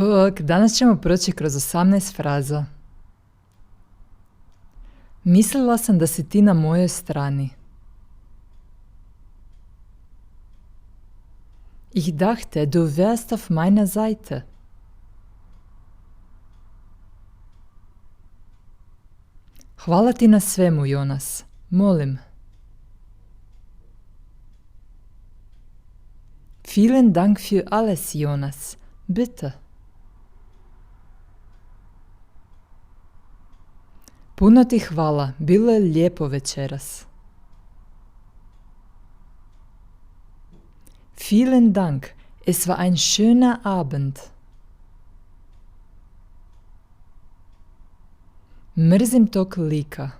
Bog, danas ćemo proći kroz 18 fraza. Mislila sam da si ti na mojoj strani. Ich dachte, du wärst auf meiner Seite. Hvala ti na svemu, Jonas. Molim. Vielen Dank für alles, Jonas. Bitte. Puno ti hvala, bilo je lijepo večeras. Vielen Dank, es war ein schöner Abend. Mrzim tog lika.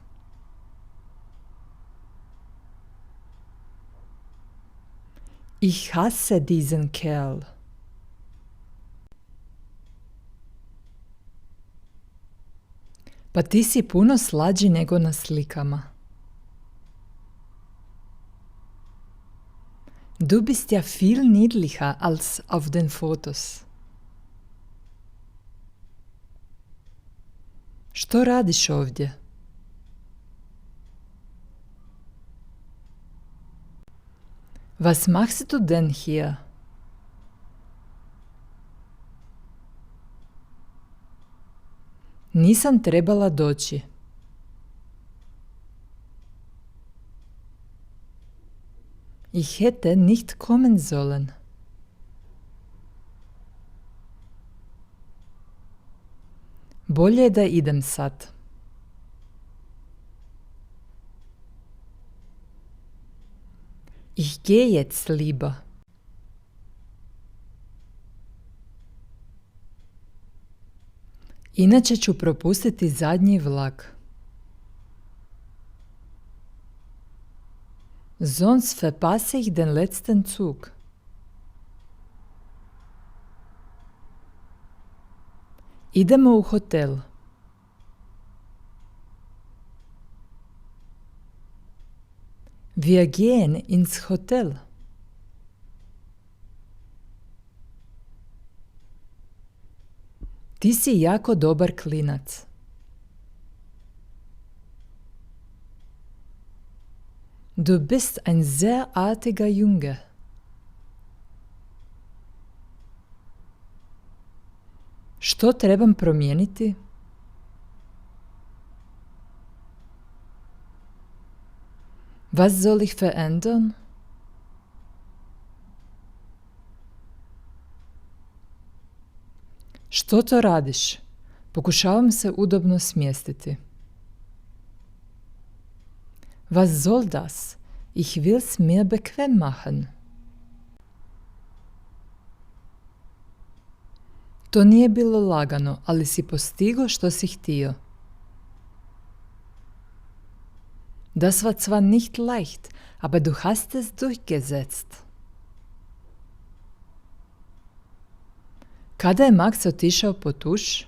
Ich hasse diesen Kerl. Pa ti si puno slađi nego na slikama. Du bist ja viel niedlicher als auf den Fotos. Što radiš ovdje? Was machst du denn hier? Nisam trebala doći. Ich hätte nicht kommen sollen. Bolje je da idem sad. Ich gehe jetzt lieber. Inače ću propustiti zadnji vlak. Sonst verpasse ich den letzten Zug. Idemo u hotel. Wir gehen ins Hotel. Ti si jako dobar klinac. Du bist ein sehr artiger Junge. Što trebam promijeniti? Was soll ich verändern? Što to radiš? Pokušavam se udobno smjestiti. Was soll das? Ich will's mir bequem machen. To nije bilo lagano, ali si postigao što si htio. Das war zwar nicht leicht, aber du hast es durchgesetzt. Kada je Max otišao po tuš?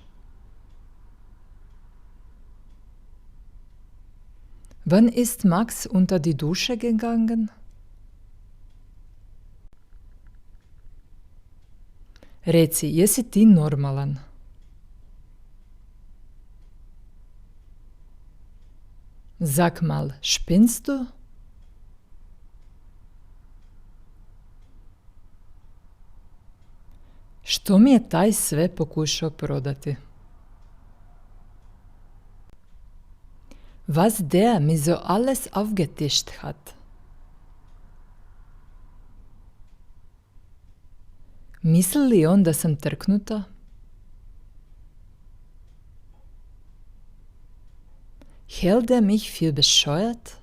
Wann ist Max unter die Dusche gegangen? Reci, jesi ti normalan? Sag mal, spinnst du? Što mi je taj sve pokušao prodati? Was der mir so alles aufgetischt hat. Misli li on da sam trknuta? Hält er mich für bescheuert?